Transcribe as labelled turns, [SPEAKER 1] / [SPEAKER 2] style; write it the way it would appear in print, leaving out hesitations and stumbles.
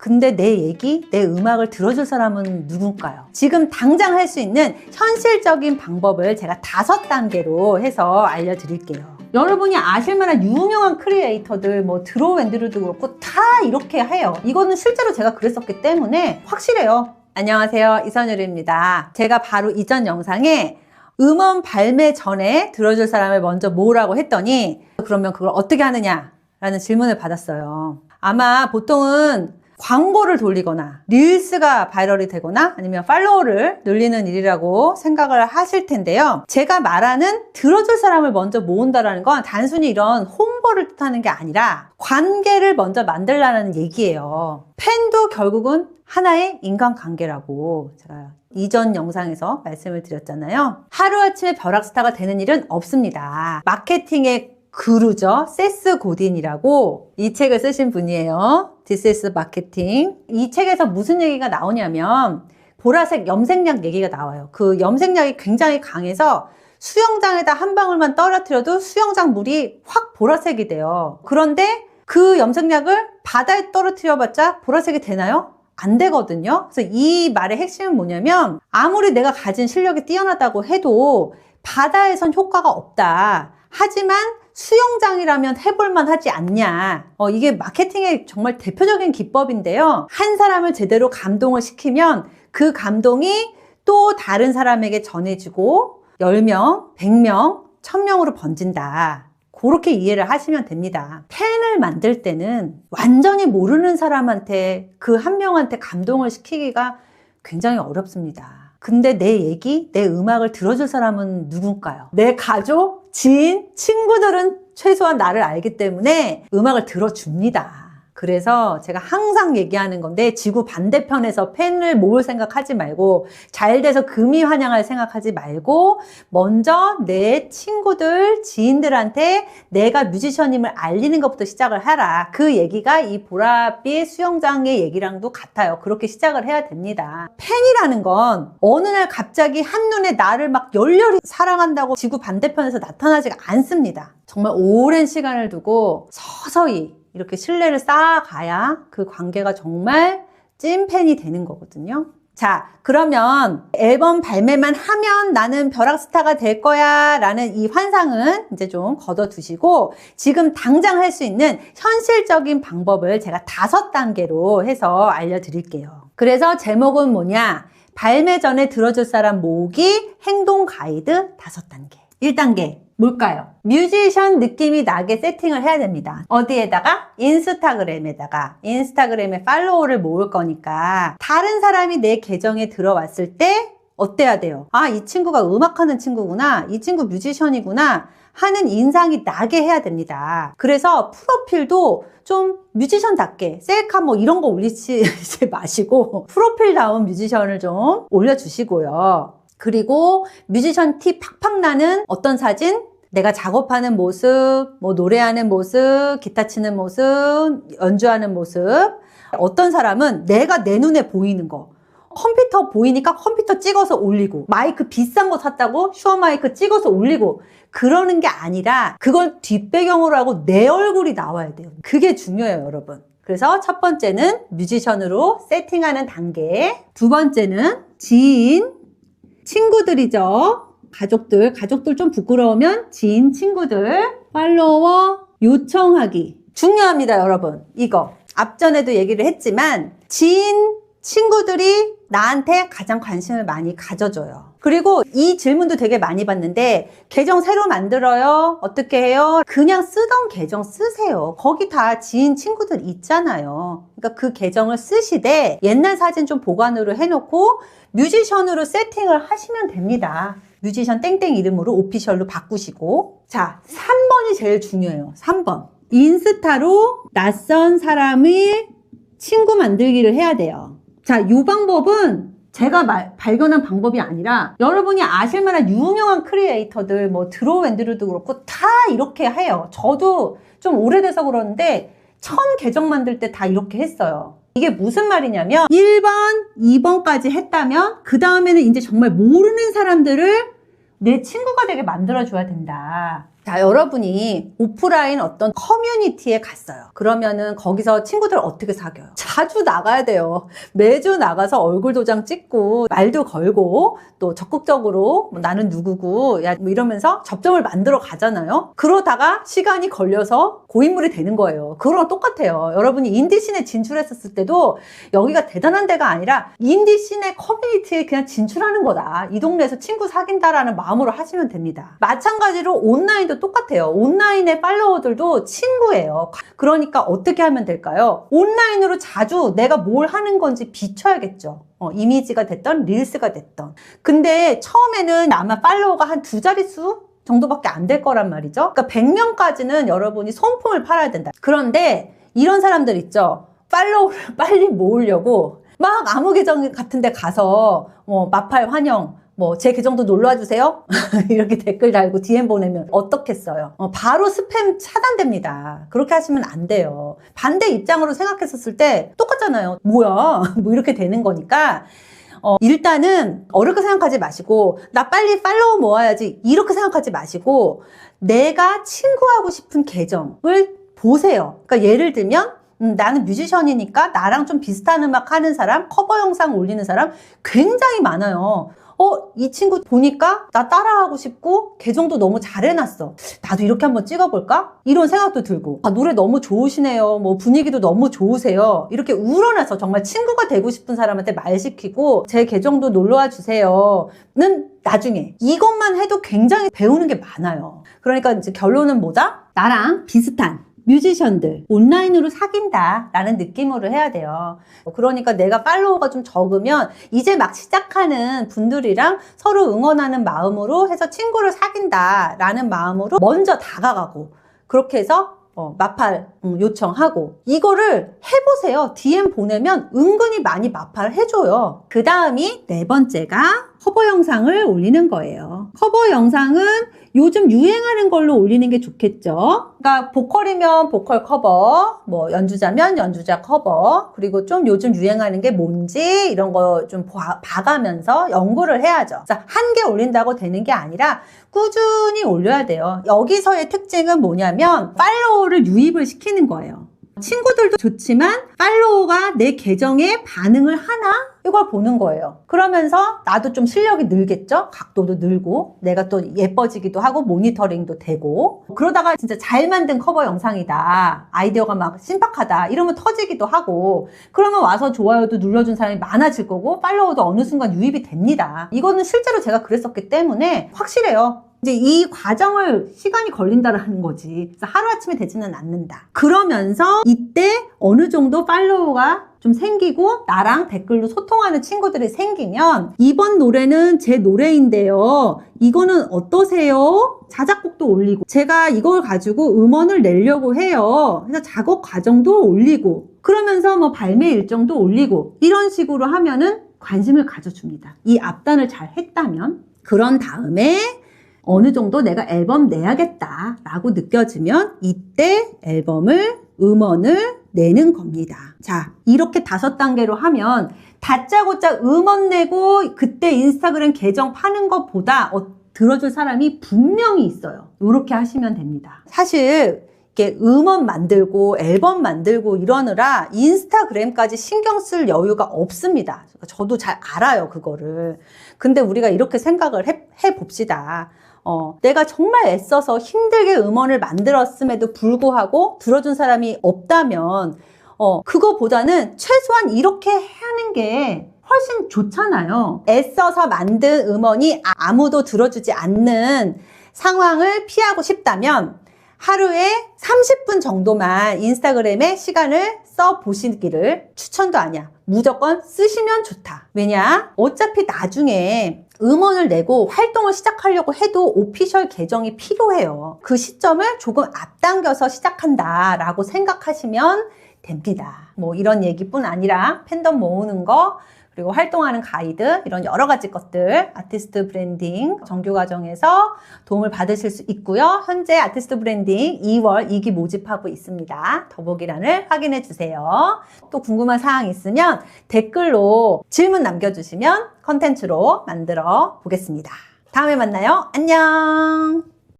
[SPEAKER 1] 근데 내 얘기, 내 음악을 들어줄 사람은 누굴까요? 지금 당장 할 수 있는 현실적인 방법을 제가 5단계로 해서 알려드릴게요. 여러분이 아실만한 유명한 크리에이터들, 뭐 드로우 앤드류도 그렇고 다 이렇게 해요. 이거는 실제로 제가 그랬었기 때문에 확실해요. 안녕하세요, 이선율입니다. 제가 바로 이전 영상에 음원 발매 전에 들어줄 사람을 먼저 모으라고 했더니 그러면 그걸 어떻게 하느냐 라는 질문을 받았어요. 아마 보통은 광고를 돌리거나 릴스가 바이럴이 되거나 아니면 팔로워를 늘리는 일이라고 생각을 하실 텐데요. 제가 말하는 들어줄 사람을 먼저 모은다라는 건 단순히 이런 홍보를 뜻하는 게 아니라 관계를 먼저 만들라는 얘기예요. 팬도 결국은 하나의 인간관계라고 제가 이전 영상에서 말씀을 드렸잖아요. 하루아침에 벼락스타가 되는 일은 없습니다. 마케팅의 그루죠. 세스 고딘이라고 이 책을 쓰신 분이에요. This is Marketing. 이 책에서 무슨 얘기가 나오냐면 보라색 염색약 얘기가 나와요. 그 염색약이 굉장히 강해서 수영장에다 한 방울만 떨어뜨려도 수영장 물이 확 보라색이 돼요. 그런데 그 염색약을 바다에 떨어뜨려봤자 보라색이 되나요? 안 되거든요. 그래서 이 말의 핵심은 뭐냐면 아무리 내가 가진 실력이 뛰어나다고 해도 바다에선 효과가 없다. 하지만 수영장이라면 해볼만 하지 않냐. 이게 마케팅의 정말 대표적인 기법인데요. 한 사람을 제대로 감동을 시키면 그 감동이 또 다른 사람에게 전해지고 10명, 100명, 1000명으로 번진다. 그렇게 이해를 하시면 됩니다. 팬을 만들 때는 완전히 모르는 사람한테 그 한 명한테 감동을 시키기가 굉장히 어렵습니다. 근데 내 얘기, 내 음악을 들어줄 사람은 누굴까요? 내 가족, 지인, 친구들은 최소한 나를 알기 때문에 음악을 들어줍니다. 그래서 제가 항상 얘기하는 건데 지구 반대편에서 팬을 모을 생각하지 말고 잘 돼서 금이 환영할 생각하지 말고 먼저 내 친구들, 지인들한테 내가 뮤지션임을 알리는 것부터 시작을 하라. 그 얘기가 이 보랏빛 수영장의 얘기랑도 같아요. 그렇게 시작을 해야 됩니다. 팬이라는 건 어느 날 갑자기 한눈에 나를 막 열렬히 사랑한다고 지구 반대편에서 나타나지가 않습니다. 정말 오랜 시간을 두고 서서히 이렇게 신뢰를 쌓아가야 그 관계가 정말 찐팬이 되는 거거든요. 자, 그러면 앨범 발매만 하면 나는 벼락스타가 될 거야 라는 이 환상은 이제 좀 걷어두시고 지금 당장 할 수 있는 현실적인 방법을 제가 5단계로 해서 알려드릴게요. 그래서 제목은 뭐냐? 발매 전에 들어줄 사람 모으기 행동 가이드 5단계. 1단계. 뭘까요? 뮤지션 느낌이 나게 세팅을 해야 됩니다. 어디에다가? 인스타그램에 팔로워를 모을 거니까 다른 사람이 내 계정에 들어왔을 때 어때야 돼요? 아, 이 친구가 음악하는 친구구나. 이 친구 뮤지션이구나. 하는 인상이 나게 해야 됩니다. 그래서 프로필도 좀 뮤지션답게 셀카 뭐 이런 거 올리지 마시고 프로필다운 뮤지션을 좀 올려주시고요. 그리고 뮤지션 티 팍팍 나는 어떤 사진, 내가 작업하는 모습, 뭐 노래하는 모습, 기타 치는 모습, 연주하는 모습. 어떤 사람은 내가 내 눈에 보이는 거. 컴퓨터 보이니까 컴퓨터 찍어서 올리고, 마이크 비싼 거 샀다고 슈어 마이크 찍어서 올리고, 그러는 게 아니라 그걸 뒷배경으로 하고 내 얼굴이 나와야 돼요. 그게 중요해요, 여러분. 그래서 첫 번째는 뮤지션으로 세팅하는 단계. 두 번째는 지인, 친구들이죠. 가족들 좀 부끄러우면 지인, 친구들, 팔로워 요청하기. 중요합니다, 여러분. 이거 앞전에도 얘기를 했지만 지인, 친구들이 나한테 가장 관심을 많이 가져줘요. 그리고 이 질문도 되게 많이 받는데 계정 새로 만들어요? 어떻게 해요? 그냥 쓰던 계정 쓰세요. 거기 다 지인, 친구들 있잖아요. 그러니까 그 계정을 쓰시되 옛날 사진 좀 보관으로 해놓고 뮤지션으로 세팅을 하시면 됩니다. 뮤지션 땡땡 이름으로 오피셜로 바꾸시고. 자, 3번이 제일 중요해요. 3번. 인스타로 낯선 사람의 친구 만들기를 해야 돼요. 자, 이 방법은 제가 발견한 방법이 아니라 여러분이 아실만한 유명한 크리에이터들, 뭐 드로우 앤드류도 그렇고 다 이렇게 해요. 저도 좀 오래돼서 그러는데 처음 계정 만들 때 다 이렇게 했어요. 이게 무슨 말이냐면 1번, 2번까지 했다면 그 다음에는 이제 정말 모르는 사람들을 내 친구가 되게 만들어줘야 된다. 자, 여러분이 오프라인 어떤 커뮤니티에 갔어요. 그러면은 거기서 친구들 어떻게 사귀어요? 자주 나가야 돼요. 매주 나가서 얼굴 도장 찍고 말도 걸고 또 적극적으로 뭐 나는 누구고 야 뭐 이러면서 접점을 만들어 가잖아요. 그러다가 시간이 걸려서 고인물이 되는 거예요. 그거랑 똑같아요. 여러분이 인디씬에 진출했었을 때도 여기가 대단한 데가 아니라 인디씬의 커뮤니티에 그냥 진출하는 거다. 이 동네에서 친구 사귄다라는 마음으로 하시면 됩니다. 마찬가지로 온라인도 똑같아요. 온라인의 팔로워들도 친구예요. 그러니까 어떻게 하면 될까요? 온라인으로 자주 내가 뭘 하는 건지 비춰야겠죠. 이미지가 됐던 릴스가 됐던. 근데 처음에는 아마 팔로워가 한 2자릿수 정도밖에 안 될 거란 말이죠. 그러니까 100명까지는 여러분이 손품을 팔아야 된다. 그런데 이런 사람들 있죠. 팔로워를 빨리 모으려고 막 아무 계정 같은 데 가서 마팔 환영 제 계정도 놀러와 주세요. 이렇게 댓글 달고 DM 보내면 어떻겠어요? 바로 스팸 차단됩니다. 그렇게 하시면 안 돼요. 반대 입장으로 생각했었을 때 똑같잖아요. 뭐야? 뭐 이렇게 되는 거니까 일단은 어렵게 생각하지 마시고 나 빨리 팔로워 모아야지 이렇게 생각하지 마시고 내가 친구하고 싶은 계정을 보세요. 그러니까 예를 들면 나는 뮤지션이니까 나랑 좀 비슷한 음악 하는 사람, 커버 영상 올리는 사람 굉장히 많아요. 이 친구 보니까 나 따라하고 싶고 계정도 너무 잘 해놨어. 나도 이렇게 한번 찍어볼까? 이런 생각도 들고 노래 너무 좋으시네요. 뭐 분위기도 너무 좋으세요. 이렇게 우러나서 정말 친구가 되고 싶은 사람한테 말 시키고 제 계정도 놀러와 주세요는 나중에 이것만 해도 굉장히 배우는 게 많아요. 그러니까 이제 결론은 뭐다? 나랑 비슷한 뮤지션들 온라인으로 사귄다 라는 느낌으로 해야 돼요. 그러니까 내가 팔로워가 좀 적으면 이제 막 시작하는 분들이랑 서로 응원하는 마음으로 해서 친구를 사귄다 라는 마음으로 먼저 다가가고 그렇게 해서 마팔 요청하고 이거를 해보세요. DM 보내면 은근히 많이 마팔 해줘요. 그 다음이 4번째가 커버 영상을 올리는 거예요. 커버 영상은 요즘 유행하는 걸로 올리는 게 좋겠죠. 그러니까 보컬이면 보컬 커버, 연주자면 연주자 커버, 그리고 좀 요즘 유행하는 게 뭔지 이런 거 좀 봐가면서 연구를 해야죠. 한 개 올린다고 되는 게 아니라 꾸준히 올려야 돼요. 여기서의 특징은 뭐냐면 팔로워를 유입을 시키는 거예요. 친구들도 좋지만 팔로워가 내 계정에 반응을 하나? 이걸 보는 거예요. 그러면서 나도 좀 실력이 늘겠죠? 각도도 늘고 내가 또 예뻐지기도 하고 모니터링도 되고 그러다가 진짜 잘 만든 커버 영상이다. 아이디어가 막 신박하다. 이러면 터지기도 하고 그러면 와서 좋아요도 눌러준 사람이 많아질 거고 팔로워도 어느 순간 유입이 됩니다. 이거는 실제로 제가 그랬었기 때문에 확실해요. 이제 이 과정을 시간이 걸린다라는 거지. 그래서 하루아침에 되지는 않는다. 그러면서 이때 어느 정도 팔로워가 좀 생기고 나랑 댓글로 소통하는 친구들이 생기면 이번 노래는 제 노래인데요. 이거는 어떠세요? 자작곡도 올리고 제가 이걸 가지고 음원을 내려고 해요. 그래서 작업 과정도 올리고 그러면서 발매 일정도 올리고 이런 식으로 하면은 관심을 가져줍니다. 이 앞단을 잘 했다면 그런 다음에 어느 정도 내가 앨범 내야겠다 라고 느껴지면 이때 음원을 내는 겁니다. 자, 이렇게 5단계로 하면 다짜고짜 음원 내고 그때 인스타그램 계정 파는 것보다 들어줄 사람이 분명히 있어요. 이렇게 하시면 됩니다. 사실 이렇게 음원 만들고 앨범 만들고 이러느라 인스타그램까지 신경 쓸 여유가 없습니다. 저도 잘 알아요, 그거를. 근데 우리가 이렇게 생각을 해봅시다. 내가 정말 애써서 힘들게 음원을 만들었음에도 불구하고 들어준 사람이 없다면 그거보다는 최소한 이렇게 하는 게 훨씬 좋잖아요. 애써서 만든 음원이 아무도 들어주지 않는 상황을 피하고 싶다면 하루에 30분 정도만 인스타그램에 시간을 써보시기를 추천도 아니야. 무조건 쓰시면 좋다. 왜냐? 어차피 나중에 음원을 내고 활동을 시작하려고 해도 오피셜 계정이 필요해요. 그 시점을 조금 앞당겨서 시작한다라고 생각하시면 됩니다. 이런 얘기뿐 아니라 팬덤 모으는 거 그리고 활동하는 가이드 이런 여러 가지 것들 아티스트 브랜딩 정규 과정에서 도움을 받으실 수 있고요. 현재 아티스트 브랜딩 2월 2기 모집하고 있습니다. 더보기란을 확인해 주세요. 또 궁금한 사항 있으면 댓글로 질문 남겨주시면 컨텐츠로 만들어 보겠습니다. 다음에 만나요. 안녕.